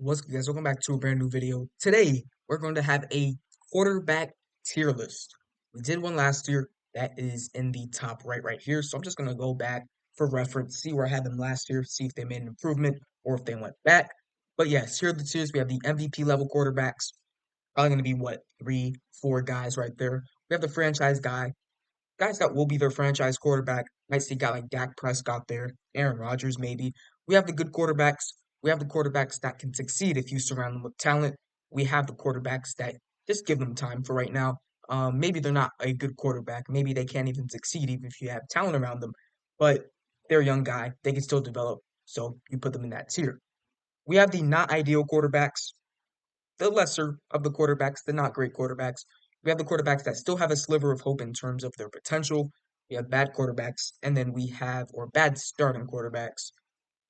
What's good, guys? Welcome back to a brand new video. Today, we're going to have a quarterback tier list. We did one last year that is in the top right here. So I'm just going to go back for reference, see where I had them last year, see if they made an improvement or if they went back. But yes, here are the tiers. We have the MVP level quarterbacks. Probably going to be what, three, four guys right there. We have the franchise guys that will be their franchise quarterback. Might see a guy like Dak Prescott there, Aaron Rodgers maybe. We have the good quarterbacks. We have the quarterbacks that can succeed if you surround them with talent. We have the quarterbacks that just give them time for right now. Maybe they're not a good quarterback. Maybe they can't even succeed even if you have talent around them. But they're a young guy. They can still develop. So you put them in that tier. We have the not ideal quarterbacks, the lesser of the quarterbacks, the not great quarterbacks. We have the quarterbacks that still have a sliver of hope in terms of their potential. We have bad quarterbacks, and then we have, or bad starting quarterbacks.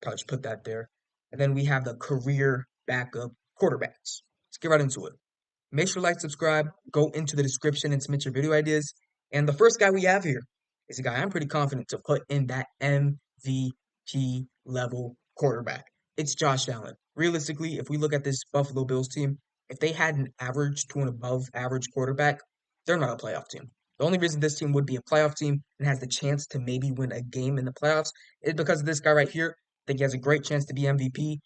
Probably should put that there. And then we have the career backup quarterbacks. Let's get right into it. Make sure to like, subscribe, go into the description and submit your video ideas. And the first guy we have here is a guy I'm pretty confident to put in that MVP level quarterback. It's Josh Allen. Realistically, if we look at this Buffalo Bills team, if they had an average to an above average quarterback, they're not a playoff team. The only reason this team would be a playoff team and has the chance to maybe win a game in the playoffs is because of this guy right here. I think he has a great chance to be MVP.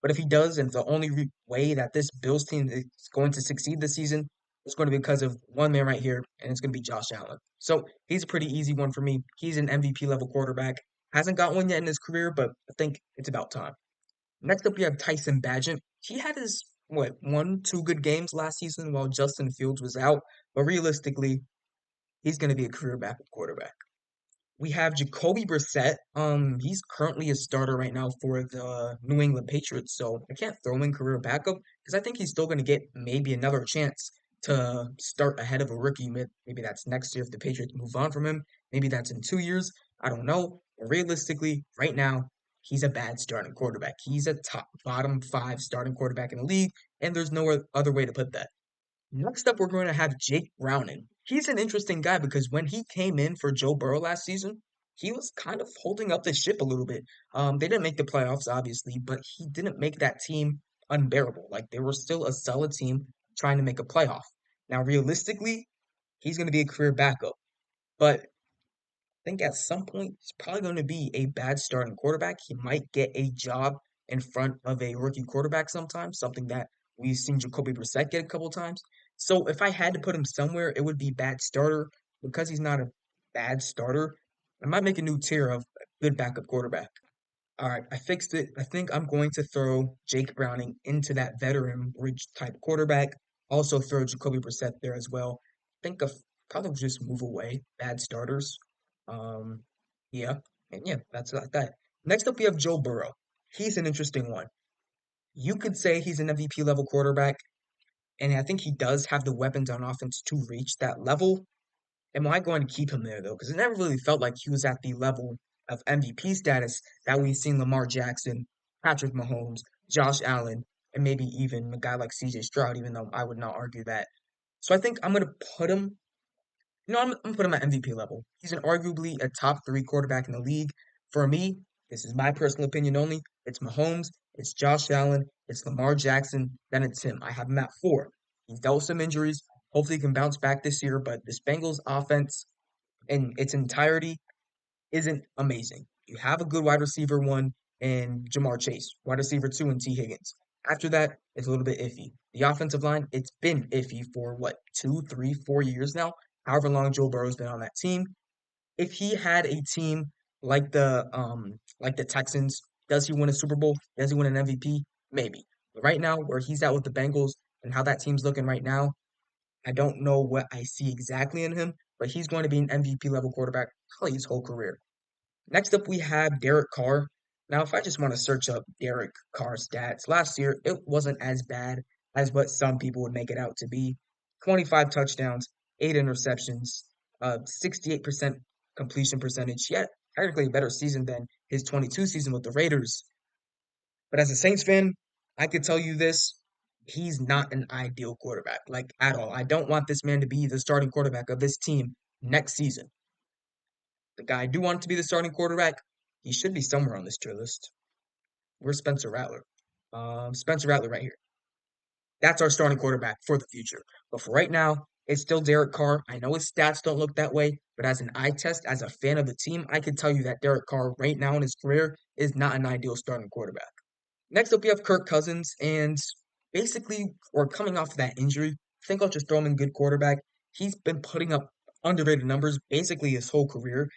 But if he does, and the only way that this Bills team is going to succeed this season is going to be because of one man right here, and it's going to be Josh Allen. So he's a pretty easy one for me. He's an MVP level quarterback. Hasn't got one yet in his career, but I think it's about time. Next up, we have Tyson Bagent. He had his, what, one, two good games last season while Justin Fields was out. But realistically, he's going to be a career backup quarterback. We have Jacoby Brissett. He's currently a starter right now for the New England Patriots, so I can't throw him in career backup because I think he's still going to get maybe another chance to start ahead of a rookie. Maybe that's next year if the Patriots move on from him. Maybe that's in 2 years. I don't know. But realistically, right now, he's a bad starting quarterback. He's a top bottom five starting quarterback in the league, and there's no other way to put that. Next up, we're going to have Jake Browning. He's an interesting guy because when he came in for Joe Burrow last season, he was kind of holding up the ship a little bit. They didn't make the playoffs, obviously, but he didn't make that team unbearable. Like they were still a solid team trying to make a playoff. Now, realistically, he's going to be a career backup, but I think at some point he's probably going to be a bad starting quarterback. He might get a job in front of a rookie quarterback sometimes, something that we've seen Jacoby Brissett get a couple times. So if I had to put him somewhere, it would be bad starter. Because he's not a bad starter, I might make a new tier of good backup quarterback. All right, I fixed it. I think I'm going to throw Jake Browning into that veteran bridge type quarterback. Also throw Jacoby Brissett there as well. Think of probably just move away bad starters. Um, yeah, and yeah, that's like that. Next up, we have Joe Burrow. He's an interesting one. You could say he's an MVP level quarterback, and I think he does have the weapons on offense to reach that level. Am I going to keep him there though? Because it never really felt like he was at the level of MVP status that we've seen Lamar Jackson, Patrick Mahomes, Josh Allen, and maybe even a guy like CJ Stroud, even though I would not argue that. So I think I'm going to put him, I'm going to put him at MVP level. He's an arguably a top three quarterback in the league. For me, this is my personal opinion only. It's Mahomes, it's Josh Allen, it's Lamar Jackson, then it's him. I have him at four. He's dealt with some injuries. Hopefully, he can bounce back this year, but this Bengals offense in its entirety isn't amazing. You have a good wide receiver one in Jamar Chase, wide receiver two in T. Higgins. After that, it's a little bit iffy. The offensive line, it's been iffy for what, 2, 3, 4 years now, however long Joe Burrow's been on that team. If he had a team like the Texans, does he win a Super Bowl? Does he win an MVP? Maybe. But right now, where he's at with the Bengals and how that team's looking right now, I don't know what I see exactly in him, but he's going to be an MVP level quarterback probably his whole career. Next up, we have Derek Carr. Now, if I just want to search up Derek Carr's stats, last year it wasn't as bad as what some people would make it out to be. 25 touchdowns, 8 interceptions, 68% completion percentage. Yet, technically a better season than his 22 season with the Raiders. But as a Saints fan, I could tell you this. He's not an ideal quarterback, like at all. I don't want this man to be the starting quarterback of this team next season. The guy I do want to be the starting quarterback, he should be somewhere on this tier list. Where's Spencer Rattler? Spencer Rattler right here. That's our starting quarterback for the future. But for right now, it's still Derek Carr. I know his stats don't look that way, but as an eye test, as a fan of the team, I can tell you that Derek Carr right now in his career is not an ideal starting quarterback. Next up, we have Kirk Cousins, and basically, we're coming off of that injury. I think I'll just throw him in good quarterback. He's been putting up underrated numbers basically his whole career,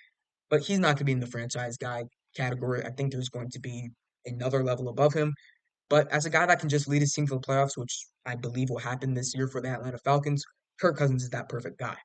but he's not going to be in the franchise guy category. I think there's going to be another level above him. But as a guy that can just lead his team to the playoffs, which I believe will happen this year for the Atlanta Falcons, Kirk Cousins is that perfect guy.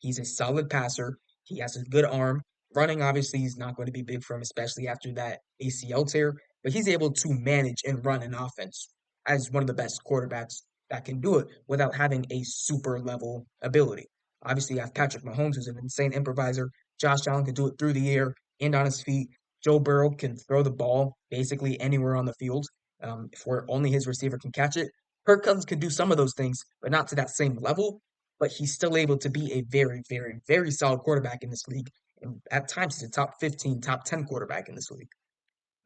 He's a solid passer. He has a good arm. Running, obviously, he's not going to be big for him, especially after that ACL tear, but he's able to manage and run an offense as one of the best quarterbacks that can do it without having a super level ability. Obviously, you have Patrick Mahomes, who's an insane improviser. Josh Allen can do it through the air and on his feet. Joe Burrow can throw the ball basically anywhere on the field, if where only his receiver can catch it. Kirk Cousins can do some of those things, but not to that same level, but he's still able to be a very, very, very solid quarterback in this league. And at times, he's a top 15, top 10 quarterback in this league.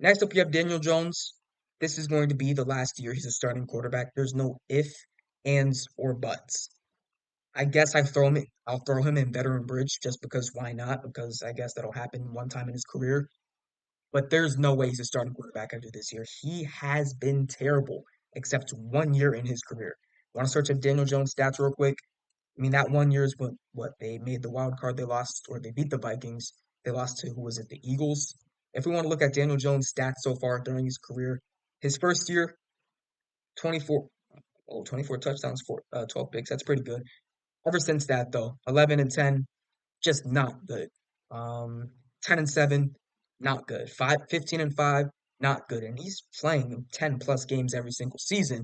Next up, you have Daniel Jones. This is going to be the last year he's a starting quarterback. There's no if, ands, or buts. I guess I'll throw him in veteran bridge just because why not? Because I guess that'll happen one time in his career. But there's no way he's a starting quarterback after this year. He has been terrible, except 1 year in his career. Want to search up Daniel Jones stats real quick? I mean, that 1 year is when what they made the wild card. They lost or they beat the Vikings. They lost to who was it? The Eagles. If we want to look at Daniel Jones' stats so far during his career, his first year, 24, 24 touchdowns, 12 picks. That's pretty good. Ever since that, though, 11 and 10, just not good. 10 and 7, not good. 15 and 5, not good. And he's playing 10 plus games every single season.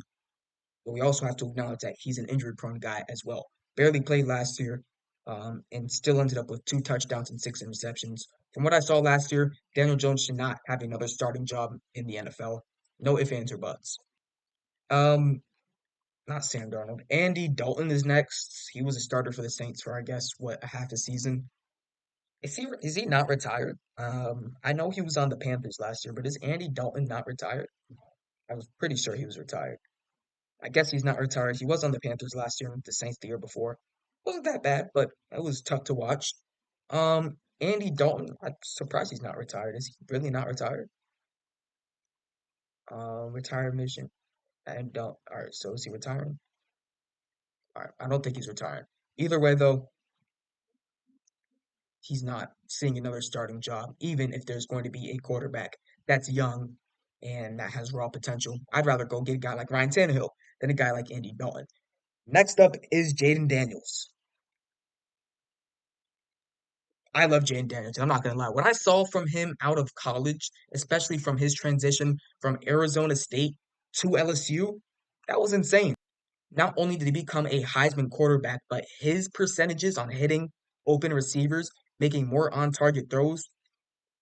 But we also have to acknowledge that he's an injury prone guy as well. Barely played last year, and still ended up with 2 touchdowns and 6 interceptions. From what I saw last year, Daniel Jones should not have another starting job in the NFL. No ifs, ands, or buts. Um, Not Sam Darnold. Andy Dalton is next. He was a starter for the Saints for I guess what a half a season. Is he not retired? I know he was on the Panthers last year, but is Andy Dalton not retired? I was pretty sure he was retired. I guess he's not retired. He was on the Panthers last year and the Saints the year before. Wasn't that bad, but it was tough to watch. Andy Dalton, I'm surprised he's not retired. Is he really not retired? Retired mission. And don't. All right, so is he retiring? All right, I don't think he's retired. Either way, though, he's not seeing another starting job, even if there's going to be a quarterback that's young and that has raw potential. I'd rather go get a guy like Ryan Tannehill than a guy like Andy Dalton. Next up is Jaden Daniels. I love Jaden Daniels. I'm not gonna lie. What I saw from him out of college, especially from his transition from Arizona State to LSU, that was insane. Not only did he become a Heisman quarterback, but his percentages on hitting open receivers, making more on-target throws,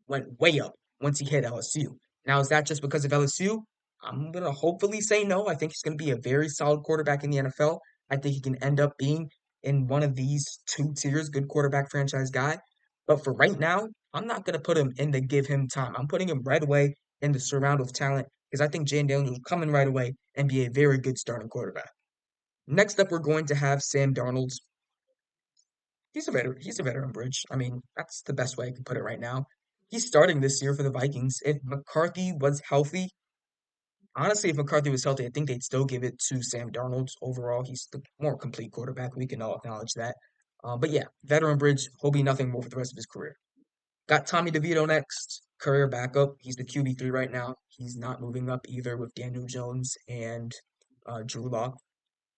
went way up once he hit LSU. Now, is that just because of LSU? I'm going to hopefully say no. I think he's going to be a very solid quarterback in the NFL. I think he can end up being in one of these 2 tiers, good quarterback franchise guy. But for right now, I'm not going to put him in the give him time. I'm putting him right away in the surround with talent because I think Jane Daniels will come in right away and be a very good starting quarterback. Next up, we're going to have Sam Darnold. He's a veteran. He's a veteran bridge. I mean, that's the best way I can put it right now. He's starting this year for the Vikings. If McCarthy was healthy, honestly, if McCarthy was healthy, I think they'd still give it to Sam Darnold. Overall, he's the more complete quarterback. We can all acknowledge that. But yeah, veteran bridge. He'll be nothing more for the rest of his career. Got Tommy DeVito next, career backup. He's the QB3 right now. He's not moving up either with Daniel Jones and Drew Lock.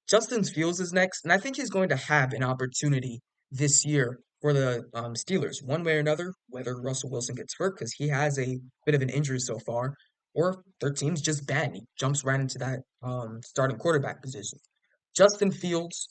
Justin Fields is next, and I think he's going to have an opportunity this year for the Steelers, one way or another, whether Russell Wilson gets hurt because he has a bit of an injury so far, or their team's just bad and he jumps right into that starting quarterback position. Justin Fields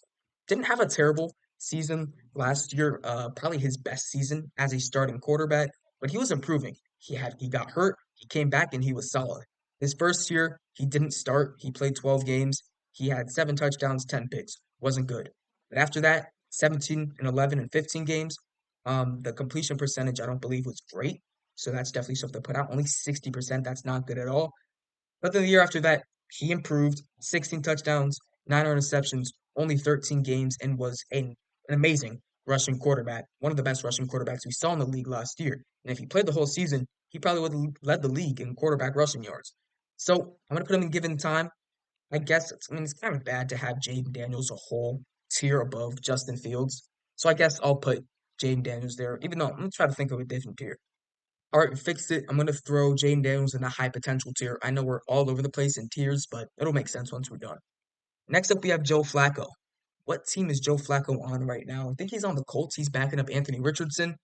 didn't have a terrible season last year, probably his best season as a starting quarterback, but he was improving. He got hurt, he came back and he was solid. His first year, he didn't start. He played 12 games. He had 7 touchdowns, 10 picks. Wasn't good. But after that, 17 and 11 and 15 games, the completion percentage I don't believe was great. So that's definitely something to put out. Only 60%. That's not good at all. But then the year after that, he improved 16 touchdowns, 9 interceptions, only 13 games, and was an amazing rushing quarterback, one of the best rushing quarterbacks we saw in the league last year. And if he played the whole season, he probably would have led the league in quarterback rushing yards. So I'm going to put him in given time. I mean, it's kind of bad to have Jaden Daniels a whole tier above Justin Fields. So I guess I'll put Jaden Daniels there, even though I'm going to try to think of a different tier. All right, fix it. I'm gonna throw Jaden Daniels in the high potential tier. I know we're all over the place in tiers, but it'll make sense once we're done. Next up, we have Joe Flacco. What team is Joe Flacco on right now? I think he's on the Colts. He's backing up Anthony Richardson.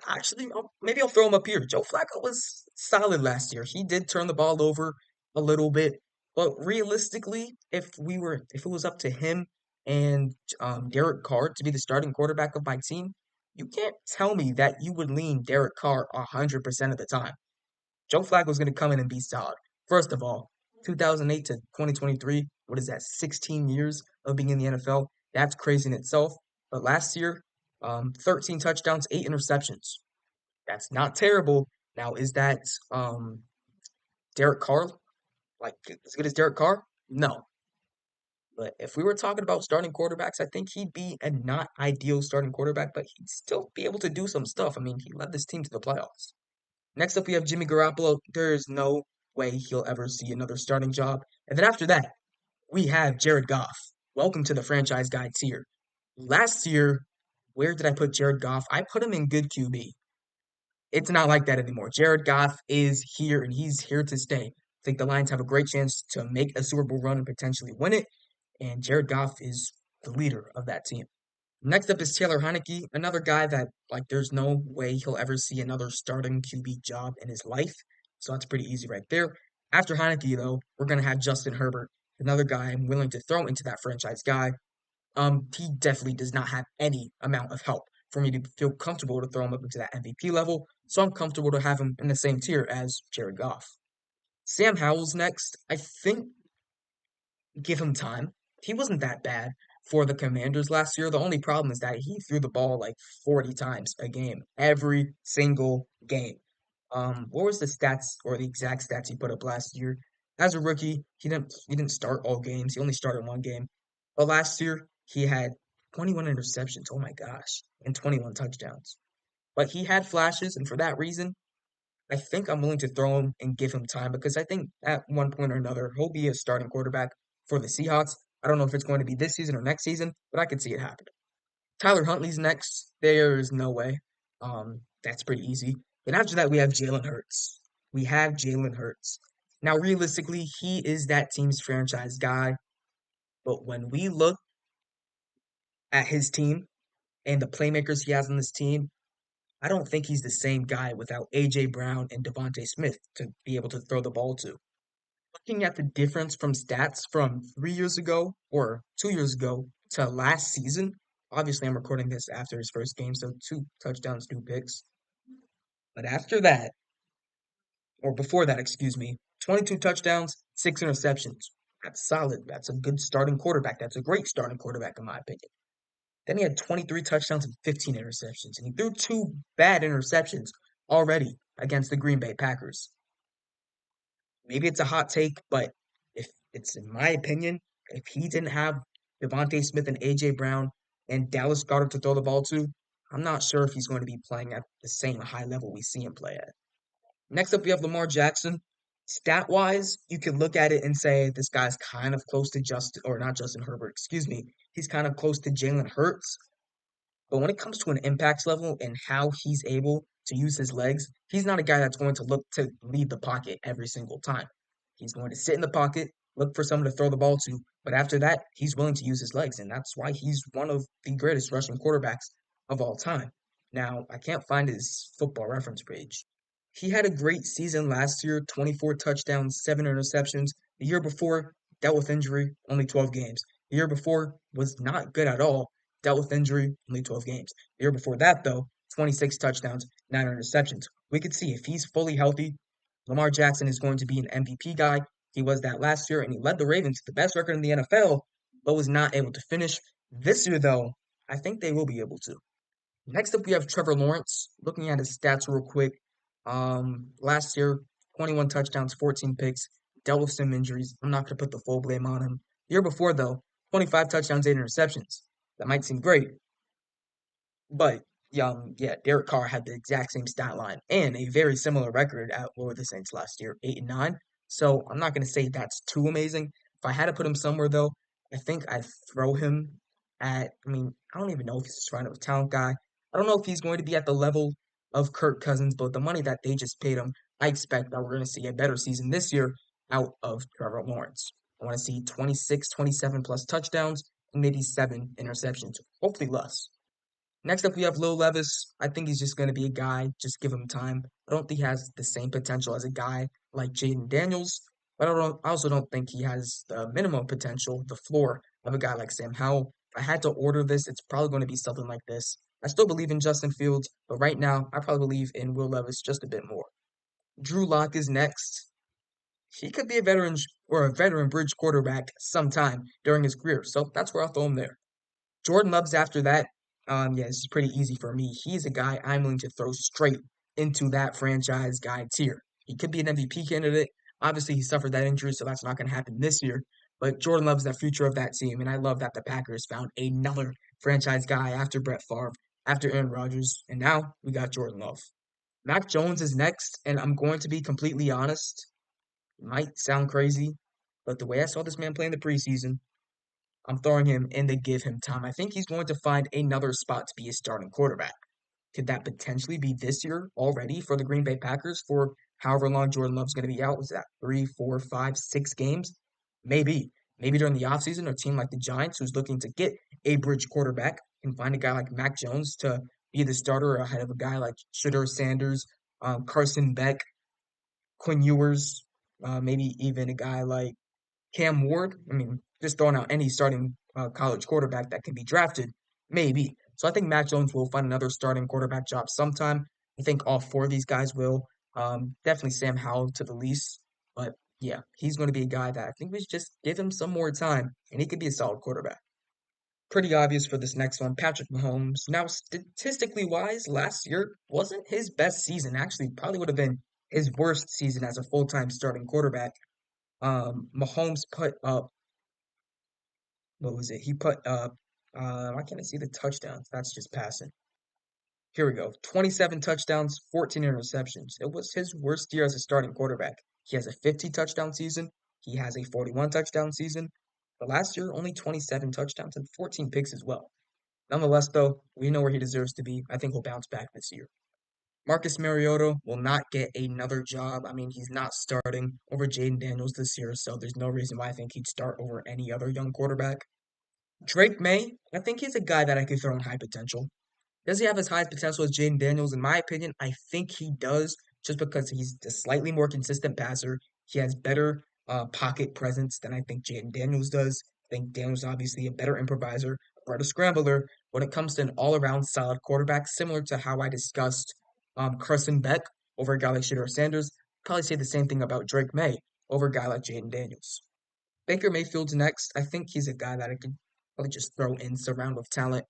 Actually, maybe I'll throw him up here. Joe Flacco was solid last year. He did turn the ball over a little bit, but realistically, if it was up to him and Derek Carr to be the starting quarterback of my team, you can't tell me that you would lean Derek Carr 100% of the time. Joe Flacco's going to come in and be solid. First of all, 2008 to 2023, what is that, 16 years of being in the NFL? That's crazy in itself. But last year, 13 touchdowns, 8 interceptions. That's not terrible. Now, is that Derek Carr like as good as Derek Carr? No. But if we were talking about starting quarterbacks, I think he'd be a not ideal starting quarterback, but he'd still be able to do some stuff. I mean, he led this team to the playoffs. Next up, we have Jimmy Garoppolo. There's no way he'll ever see another starting job. And then after that, we have Jared Goff. Welcome to the franchise guy tier. Last year, where did I put Jared Goff? I put him in good QB. It's not like that anymore. Jared Goff is here and he's here to stay. I think the Lions have a great chance to make a Super Bowl run and potentially win it. And Jared Goff is the leader of that team. Next up is Taylor Heinicke, another guy that like there's no way he'll ever see another starting QB job in his life. So that's pretty easy right there. After Heinicke, though, we're gonna have Justin Herbert, another guy I'm willing to throw into that franchise guy. He definitely does not have any amount of help for me to feel comfortable to throw him up into that MVP level. So I'm comfortable to have him in the same tier as Jared Goff. Sam Howell's next. I think give him time. He wasn't that bad for the Commanders last year. The only problem is that he threw the ball like 40 times a game, every single game. What was the stats or the exact stats he put up last year? As a rookie, he didn't start all games. He only started one game. But last year, he had 21 interceptions. Oh my gosh, and 21 touchdowns. But he had flashes, and for that reason, I think I'm willing to throw him and give him time because I think at one point or another he'll be a starting quarterback for the Seahawks. I don't know if it's going to be this season or next season, but I could see it happen. Tyler Huntley's next. There's no way. That's pretty easy. Then after that, we have Jalen Hurts. We have Jalen Hurts. Now, realistically, he is that team's franchise guy. But when we look at his team and the playmakers he has on this team, I don't think he's the same guy without AJ Brown and Devontae Smith to be able to throw the ball to. Looking at the difference from stats from 3 years ago or 2 years ago to last season, obviously I'm recording this after his first game, so 2 touchdowns, 2 picks. But after that, or before that, excuse me, 22 touchdowns, 6 interceptions. That's solid. That's a good starting quarterback. That's a great starting quarterback, in my opinion. Then he had 23 touchdowns and 15 interceptions, and he threw 2 bad interceptions already against the Green Bay Packers. Maybe it's a hot take, but if it's in my opinion, if he didn't have Devontae Smith and AJ Brown and Dallas Goedert to throw the ball to, I'm not sure if he's going to be playing at the same high level we see him play at. Next up, we have Lamar Jackson. Stat wise, you can look at it and say this guy's kind of close to Justin, or not Justin Herbert, excuse me. He's kind of close to Jalen Hurts. But when it comes to an impact level and how he's able to use his legs, he's not a guy that's going to look to leave the pocket every single time. He's going to sit in the pocket, look for someone to throw the ball to, but after that, he's willing to use his legs, and that's why he's one of the greatest rushing quarterbacks of all time. Now, I can't find his football reference page. He had a great season last year, 24 touchdowns, 7 interceptions. The year before, dealt with injury, only 12 games. The year before was not good at all, dealt with injury, only 12 games. The year before that, though, 26 touchdowns, 9 interceptions. We could see if he's fully healthy, Lamar Jackson is going to be an MVP guy. He was that last year, and he led the Ravens to the best record in the NFL, but was not able to finish. This year, though, I think they will be able to. Next up, we have Trevor Lawrence. Looking at his stats real quick. Last year, 21 touchdowns, 14 picks, dealt with some injuries. I'm not going to put the full blame on him. The year before, though, 25 touchdowns, 8 interceptions. That might seem great, but yeah, Derek Carr had the exact same stat line and a very similar record at what were the Saints last year, 8-9. So I'm not gonna say that's too amazing. If I had to put him somewhere though, I think I'd throw him at. I mean, I don't even know if he's just trying to a talent guy. I don't know if he's going to be at the level of Kirk Cousins, but the money that they just paid him, I expect that we're going to see a better season this year out of Trevor Lawrence. I want to see 26, 27 plus touchdowns and maybe 7 interceptions, hopefully less. Next up, we have Lil Levis. I think he's just going to be a guy. Just give him time. I don't think he has the same potential as a guy like Jaden Daniels, but I also don't think he has the minimum potential, the floor of a guy like Sam Howell. If I had to order this, it's probably going to be something like this. I still believe in Justin Fields, but right now, I probably believe in Will Levis just a bit more. Drew Lock is next. He could be a veteran or a veteran bridge quarterback sometime during his career, so that's where I'll throw him there. Jordan Love's after that. Yeah, this is pretty easy for me. He's a guy I'm willing to throw straight into that franchise guy tier. He could be an MVP candidate. Obviously, he suffered that injury, so that's not going to happen this year. But Jordan Love's the future of that team, and I love that the Packers found another franchise guy after Brett Favre, after Aaron Rodgers, and now we got Jordan Love. Mac Jones is next, and I'm going to be completely honest. It might sound crazy, but the way I saw this man play in the preseason, I'm throwing him in to give him time. I think he's going to find another spot to be a starting quarterback. Could that potentially be this year already for the Green Bay Packers for however long Jordan Love's going to be out? Was that 3, 4, 5, 6 games? Maybe. Maybe during the offseason, a team like the Giants, who's looking to get a bridge quarterback, can find a guy like Mac Jones to be the starter ahead of a guy like Shedeur Sanders, Carson Beck, Quinn Ewers, maybe even a guy like Cam Ward. I mean, just throwing out any starting college quarterback that can be drafted, maybe. So I think Mac Jones will find another starting quarterback job sometime. I think all four of these guys will. Definitely Sam Howell to the least. But yeah, he's going to be a guy that I think we should just give him some more time, and he could be a solid quarterback. Pretty obvious for this next one, Patrick Mahomes. Now, statistically wise, last year wasn't his best season. Actually, probably would have been his worst season as a full-time starting quarterback. Mahomes put up what was it? He put up why can't I see the touchdowns? That's just passing. Here we go. 27 touchdowns, 14 interceptions. It was his worst year as a starting quarterback. He has a 50 touchdown season. He has a 41 touchdown season. But last year, only 27 touchdowns and 14 picks as well. Nonetheless, though, we know where he deserves to be. I think he'll bounce back this year. Marcus Mariota will not get another job. I mean, he's not starting over Jaden Daniels this year, so there's no reason why I think he'd start over any other young quarterback. Drake May, I think he's a guy that I could throw in high potential. Does he have as high potential as Jaden Daniels? In my opinion, I think he does, just because he's a slightly more consistent passer. He has better pocket presence than I think Jaden Daniels does. I think Daniels obviously a better improviser, a better scrambler. When it comes to an all-around solid quarterback, similar to how I discussed Carson Beck over a guy like Shedeur Sanders, probably say the same thing about Drake May over a guy like Jaden Daniels. Baker Mayfield's next. I think he's a guy that I could probably just throw in, surround with talent.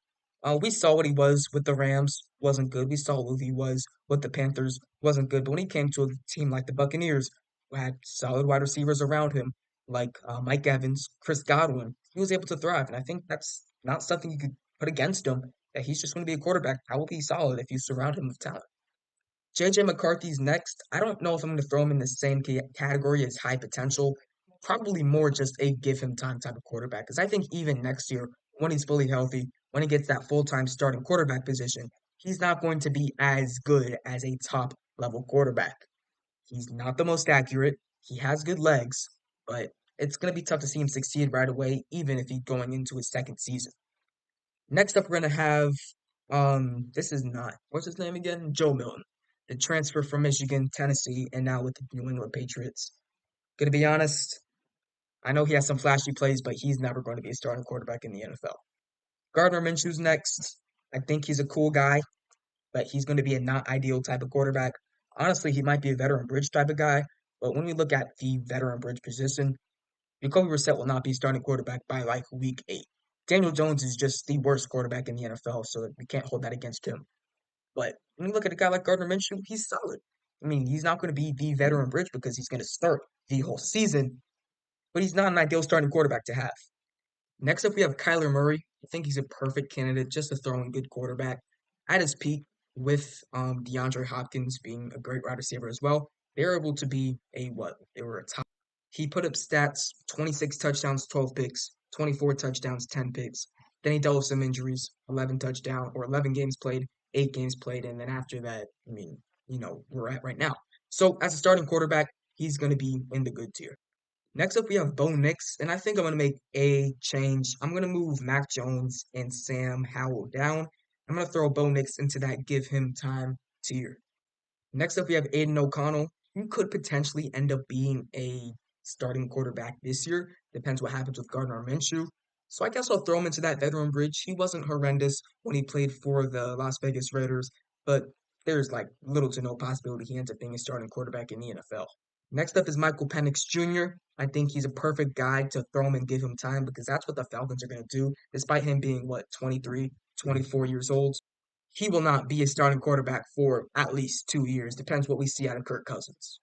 We saw what he was with the Rams, wasn't good. We saw who he was with the Panthers, wasn't good. But when he came to a team like the Buccaneers, who had solid wide receivers around him, like Mike Evans, Chris Godwin, he was able to thrive. And I think that's not something you could put against him, that he's just going to be a quarterback that will be solid if you surround him with talent. JJ McCarthy's next. I don't know if I'm going to throw him in the same category as high potential. Probably more just a give him time type of quarterback. Because I think even next year, when he's fully healthy, when he gets that full time starting quarterback position, he's not going to be as good as a top level quarterback. He's not the most accurate. He has good legs, but it's going to be tough to see him succeed right away, even if he's going into his second season. Next up, we're gonna have this is not what's his name again? Joe Milton, the transfer from Michigan, Tennessee, and now with the New England Patriots. Gonna be honest, I know he has some flashy plays, but he's never going to be a starting quarterback in the NFL. Gardner Minshew's next. I think he's a cool guy, but he's going to be a not ideal type of quarterback. Honestly, he might be a veteran bridge type of guy, but when we look at the veteran bridge position, Jacoby Brissett will not be starting quarterback by like week 8. Daniel Jones is just the worst quarterback in the NFL, so we can't hold that against him. But when you look at a guy like Gardner Minshew, he's solid. I mean, he's not going to be the veteran bridge because he's going to start the whole season, but he's not an ideal starting quarterback to have. Next up, we have Kyler Murray. I think he's a perfect candidate, just a throwing good quarterback. At his peak, with DeAndre Hopkins being a great wide receiver as well, they were able to be a what? They were a top. He put up stats: 26 touchdowns, 12 picks, 24 touchdowns, 10 picks. Then he dealt with some injuries: 11 touchdown or 11 games played, 8 games played, and then after that, I mean, we're at right now. So as a starting quarterback, he's going to be in the good tier. Next up, we have Bo Nix, and I think I'm going to make a change. I'm going to move Mac Jones and Sam Howell down. I'm going to throw Bo Nix into that give him time tier. Next up, we have Aiden O'Connell, who could potentially end up being a starting quarterback this year. Depends what happens with Gardner Minshew. So I guess I'll throw him into that veteran bridge. He wasn't horrendous when he played for the Las Vegas Raiders, but there's like little to no possibility he ends up being a starting quarterback in the NFL. Next up is Michael Penix Jr. I think he's a perfect guy to throw him and give him time because that's what the Falcons are going to do, despite him being, 23, 24 years old. He will not be a starting quarterback for at least 2 years. Depends what we see out of Kirk Cousins.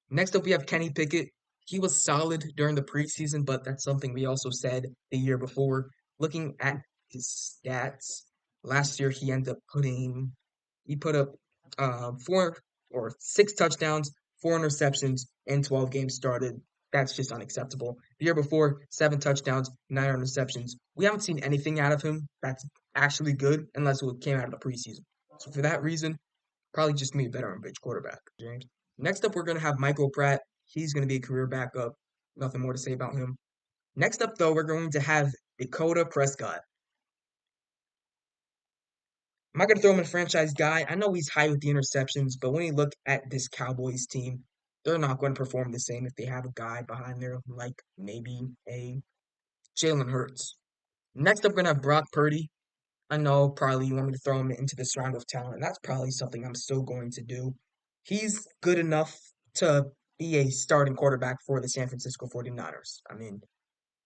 Next up, we have Kenny Pickett. He was solid during the preseason, but that's something we also said the year before. Looking at his stats, last year he put up 6 touchdowns, 4 interceptions, and 12 games started. That's just unacceptable. The year before, 7 touchdowns, 9 interceptions. We haven't seen anything out of him that's actually good unless it came out of the preseason. So for that reason, probably just me a veteran bridge quarterback, James. Next up, we're going to have Michael Pratt. He's going to be a career backup. Nothing more to say about him. Next up, though, we're going to have Dakota Prescott. I'm not going to throw him in a franchise guy. I know he's high with the interceptions, but when you look at this Cowboys team, they're not going to perform the same if they have a guy behind there like maybe a Jalen Hurts. Next up, we're going to have Brock Purdy. I know probably you want me to throw him into this round of talent. That's probably something I'm still going to do. He's good enough to be a starting quarterback for the San Francisco 49ers. I mean,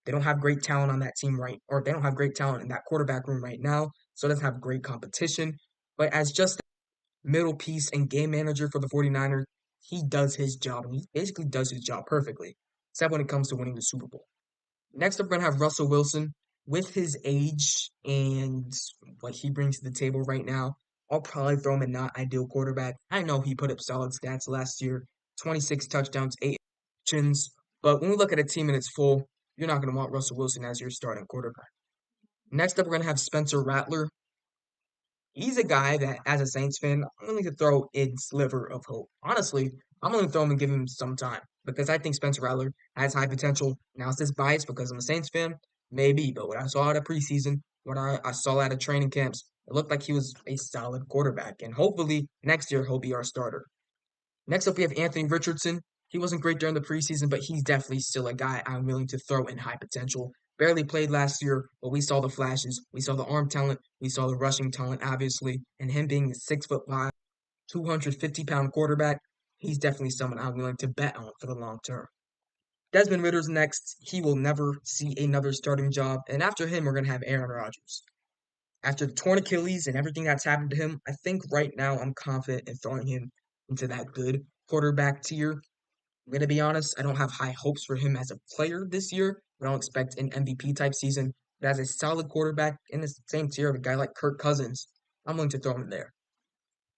they don't have great talent on that team or they don't have great talent in that quarterback room right now, so it doesn't have great competition. But as just a middle piece and game manager for the 49ers, he does his job, and he basically does his job perfectly, except when it comes to winning the Super Bowl. Next up, we're going to have Russell Wilson. With his age and what he brings to the table right now, I'll probably throw him a not ideal quarterback. I know he put up solid stats last year, 26 touchdowns, 8 interceptions. But when we look at a team in its full, you're not going to want Russell Wilson as your starting quarterback. Next up, we're going to have Spencer Rattler. He's a guy that, as a Saints fan, I'm willing to throw in sliver of hope. Honestly, I'm willing to throw him and give him some time because I think Spencer Rattler has high potential. Now, is this biased because I'm a Saints fan? Maybe, but what I saw out of preseason, what I saw out of training camps, it looked like he was a solid quarterback. And hopefully, next year, he'll be our starter. Next up, we have Anthony Richardson. He wasn't great during the preseason, but he's definitely still a guy I'm willing to throw in high potential. Barely played last year, but we saw the flashes. We saw the arm talent. We saw the rushing talent, obviously. And him being a 6'5", 250-pound quarterback, he's definitely someone I'm willing to bet on for the long term. Desmond Ritter's next. He will never see another starting job. And after him, we're going to have Aaron Rodgers. After the torn Achilles and everything that's happened to him, I think right now I'm confident in throwing him into that good quarterback tier. I'm going to be honest, I don't have high hopes for him as a player this year. I don't expect an MVP type season. But as a solid quarterback in the same tier of a guy like Kirk Cousins, I'm willing to throw him there.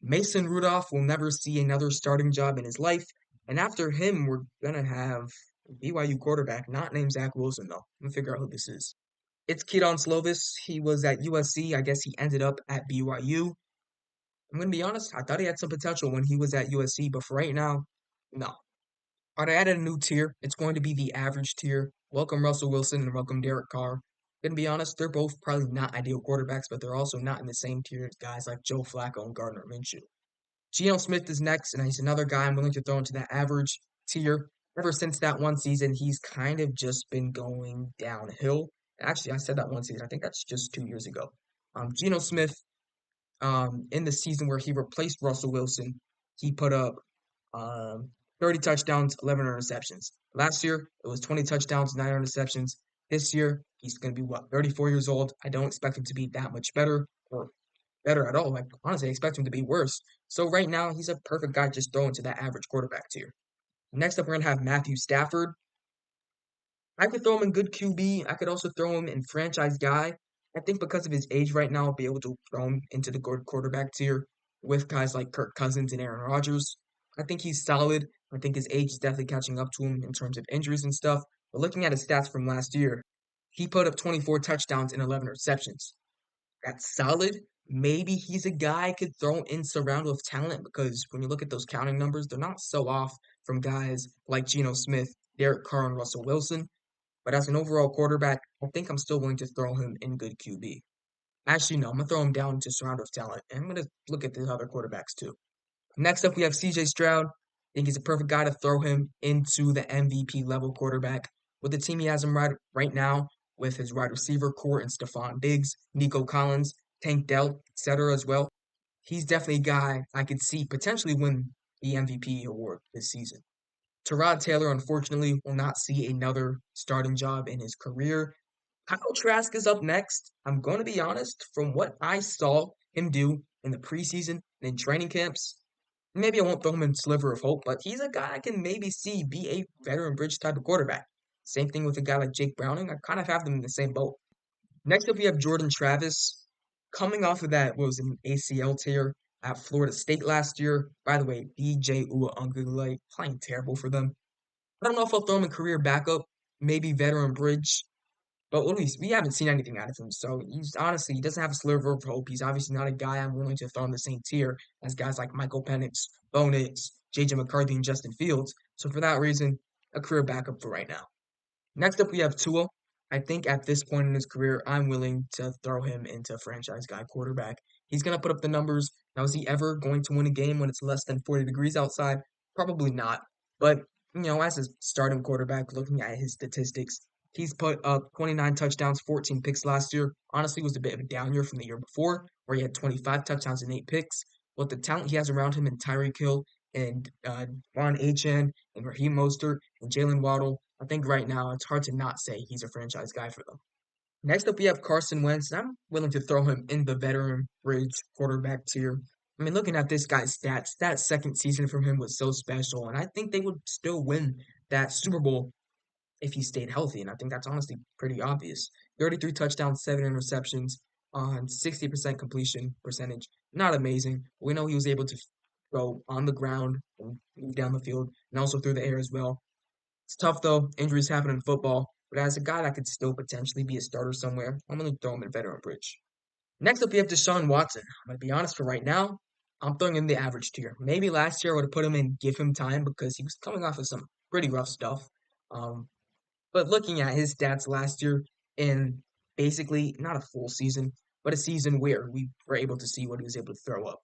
Mason Rudolph will never see another starting job in his life. And after him, we're going to have BYU quarterback, not named Zach Wilson, though. Let me figure out who this is. It's Keaton Slovis. He was at USC. I guess he ended up at BYU. I'm going to be honest, I thought he had some potential when he was at USC, but for right now, no. I added a new tier. It's going to be the average tier. Welcome Russell Wilson and welcome Derek Carr. Gonna be honest, they're both probably not ideal quarterbacks, but they're also not in the same tier as guys like Joe Flacco and Gardner Minshew. Geno Smith is next, and he's another guy I'm willing to throw into that average tier. Ever since that one season, he's kind of just been going downhill. Actually, I said that one season. I think that's just 2 years ago. Geno Smith, in the season where he replaced Russell Wilson, he put up um, 30 touchdowns, 11 interceptions. Last year, it was 20 touchdowns, 9 interceptions. This year, he's going to be, 34 years old. I don't expect him to be that much better or better at all. Like, honestly, I expect him to be worse. So right now, he's a perfect guy just throw into that average quarterback tier. Next up, we're gonna have Matthew Stafford. I could throw him in good QB. I could also throw him in franchise guy. I think because of his age right now, I'll be able to throw him into the good quarterback tier with guys like Kirk Cousins and Aaron Rodgers. I think he's solid. I think his age is definitely catching up to him in terms of injuries and stuff. But looking at his stats from last year, he put up 24 touchdowns and 11 receptions. That's solid. Maybe he's a guy I could throw in surround with talent because when you look at those counting numbers, they're not so off from guys like Geno Smith, Derek Carr, and Russell Wilson. But as an overall quarterback, I think I'm still willing to throw him in good QB. Actually, no, I'm gonna throw him down to surround with talent, and I'm gonna look at the other quarterbacks too. Next up, we have CJ Stroud. I think he's a perfect guy to throw him into the MVP level quarterback. With the team he has him right now, with his wide receiver core and Stephon Diggs, Nico Collins, Tank Dell, etc. as well. He's definitely a guy I could see potentially win the MVP award this season. Tyrod Taylor, unfortunately, will not see another starting job in his career. Kyle Trask is up next. I'm going to be honest, from what I saw him do in the preseason and in training camps, maybe I won't throw him in sliver of hope, but he's a guy I can maybe see be a veteran bridge type of quarterback. Same thing with a guy like Jake Browning. I kind of have them in the same boat. Next up, we have Jordan Travis. Coming off of that was an ACL tear at Florida State last year. By the way, DJ Uiagalelei playing terrible for them. I don't know if I'll throw him in career backup, maybe veteran bridge. But what we haven't seen anything out of him. So he's honestly he doesn't have a sliver of hope. He's obviously not a guy I'm willing to throw in the same tier as guys like Michael Penix, Bo Nix, JJ McCarthy, and Justin Fields. So for that reason, a career backup for right now. Next up, we have Tua. I think at this point in his career, I'm willing to throw him into franchise guy quarterback. He's going to put up the numbers. Now, is he ever going to win a game when it's less than 40 degrees outside? Probably not. But, as a starting quarterback, looking at his statistics, he's put up 29 touchdowns, 14 picks last year. Honestly, it was a bit of a down year from the year before, where he had 25 touchdowns and 8 picks. But the talent he has around him in Tyreek Hill and Ron Achane and Raheem Mostert and Jalen Waddle, I think right now it's hard to not say he's a franchise guy for them. Next up, we have Carson Wentz. I'm willing to throw him in the veteran bridge quarterback tier. I mean, looking at this guy's stats, that second season from him was so special, and I think they would still win that Super Bowl if he stayed healthy. And I think that's honestly pretty obvious. 33 touchdowns, 7 interceptions on 60% completion percentage. Not amazing. We know he was able to go on the ground and move down the field and also through the air as well. It's tough though. Injuries happen in football. But as a guy that could still potentially be a starter somewhere, I'm going to throw him in veteran bridge. Next up, we have Deshaun Watson. I'm going to be honest for right now. I'm throwing him the average tier. Maybe last year I would have put him in, give him time because he was coming off of some pretty rough stuff. Um, but looking at his stats last year in basically not a full season, but a season where we were able to see what he was able to throw up.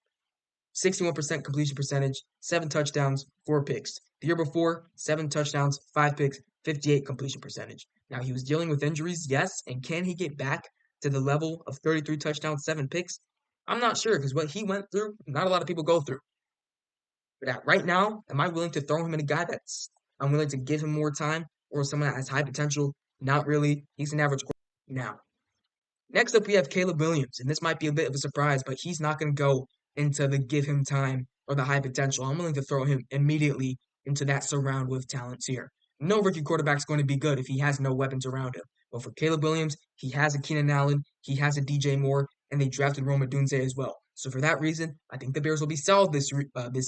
61% completion percentage, 7 touchdowns, 4 picks. The year before, 7 touchdowns, 5 picks, 58 completion percentage. Now he was dealing with injuries, yes, and can he get back to the level of 33 touchdowns, 7 picks? I'm not sure because what he went through, not a lot of people go through. But right now, am I willing to throw him in a guy that's I'm willing to give him more time or someone that has high potential? Not really. He's an average now. Next up, we have Caleb Williams, and this might be a bit of a surprise, but he's not going to go into the give him time or the high potential. I'm willing to throw him immediately into that surround with talent tier. No rookie quarterback's going to be good if he has no weapons around him. But for Caleb Williams, he has a Keenan Allen, he has a DJ Moore, and they drafted Roma Dunze as well. So for that reason, I think the Bears will be solid this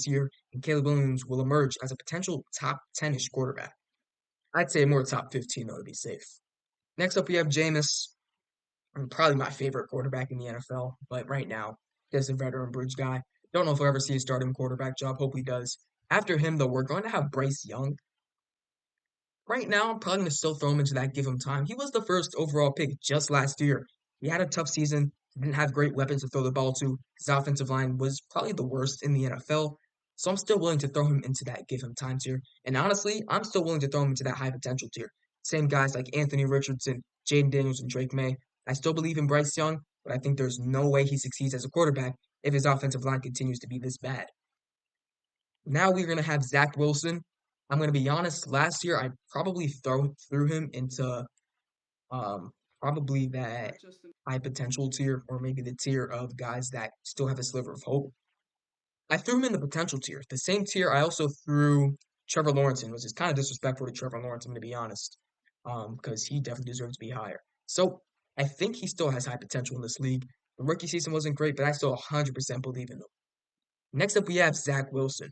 year, and Caleb Williams will emerge as a potential top 10-ish quarterback. I'd say more top 15 though to be safe. Next up, we have Jameis. Probably my favorite quarterback in the NFL, but right now, he's a veteran bridge guy. Don't know if we'll ever see a starting quarterback job. Hope he does. After him, though, we're going to have Bryce Young. Right now, I'm probably going to still throw him into that, give him time. He was the first overall pick just last year. He had a tough season, didn't have great weapons to throw the ball to. His offensive line was probably the worst in the NFL. So I'm still willing to throw him into that, give him time tier. And honestly, I'm still willing to throw him into that high potential tier. Same guys like Anthony Richardson, Jaden Daniels, and Drake May. I still believe in Bryce Young, but I think there's no way he succeeds as a quarterback if his offensive line continues to be this bad. Now we're going to have Zach Wilson. I'm going to be honest. Last year, I probably threw him into probably that high potential tier, or maybe the tier of guys that still have a sliver of hope. I threw him in the potential tier. The same tier I also threw Trevor Lawrence in, which is kind of disrespectful to Trevor Lawrence, I'm going to be honest, because he definitely deserves to be higher. So I think he still has high potential in this league. The rookie season wasn't great, but I still 100% believe in him. Next up, we have Zach Wilson.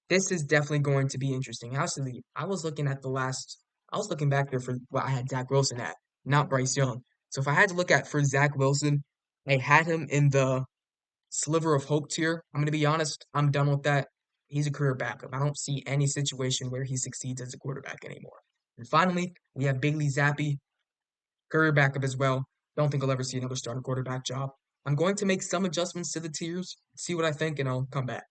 This is definitely going to be interesting. Actually, I was looking back there for what I had Zach Wilson at, not Bryce Young. So if I had to look at for Zach Wilson, I had him in the sliver of hope tier. I'm going to be honest, I'm done with that. He's a career backup. I don't see any situation where he succeeds as a quarterback anymore. And finally, we have Bailey Zappi, career backup as well. Don't think I'll ever see another starting quarterback job. I'm going to make some adjustments to the tiers, see what I think, and I'll come back.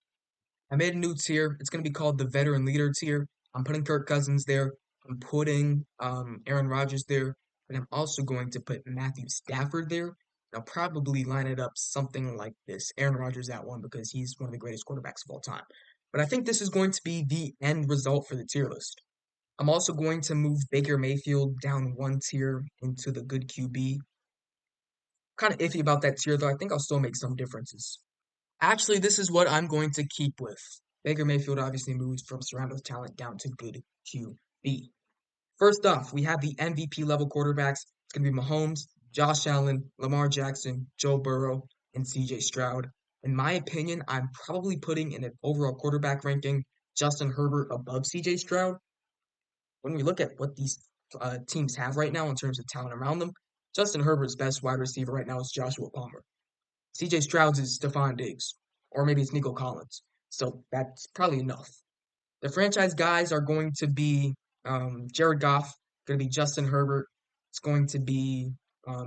I made a new tier. It's going to be called the veteran leader tier. I'm putting Kirk Cousins there. I'm putting Aaron Rodgers there. And I'm also going to put Matthew Stafford there. I'll probably line it up something like this. Aaron Rodgers at one because he's one of the greatest quarterbacks of all time. But I think this is going to be the end result for the tier list. I'm also going to move Baker Mayfield down one tier into the good QB. Kind of iffy about that tier, though. I think I'll still make some differences. Actually, this is what I'm going to keep with. Baker Mayfield obviously moves from surrounded with talent down to good QB. First off, we have the MVP level quarterbacks. It's going to be Mahomes, Josh Allen, Lamar Jackson, Joe Burrow, and CJ Stroud. In my opinion, I'm probably putting in an overall quarterback ranking Justin Herbert above CJ Stroud. When we look at what these teams have right now in terms of talent around them, Justin Herbert's best wide receiver right now is Joshua Palmer. CJ Stroud's is Stephon Diggs, or maybe it's Nico Collins. So that's probably enough. The franchise guys are going to be Jared Goff, going to be Justin Herbert. It's going to be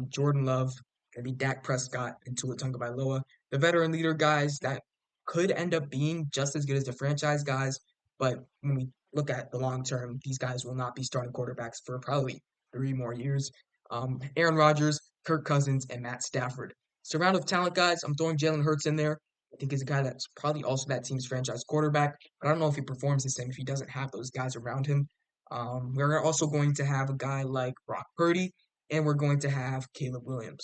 Jordan Love, going to be Dak Prescott and Tua Tagovailoa. The veteran leader guys that could end up being just as good as the franchise guys, but when we look at the long term, these guys will not be starting quarterbacks for probably 3 more years. Aaron Rodgers, Kirk Cousins, and Matt Stafford. Surrounded with talent guys, I'm throwing Jalen Hurts in there. I think he's a guy that's probably also that team's franchise quarterback, but I don't know if he performs the same if he doesn't have those guys around him. We're also going to have a guy like Brock Purdy, and we're going to have Caleb Williams.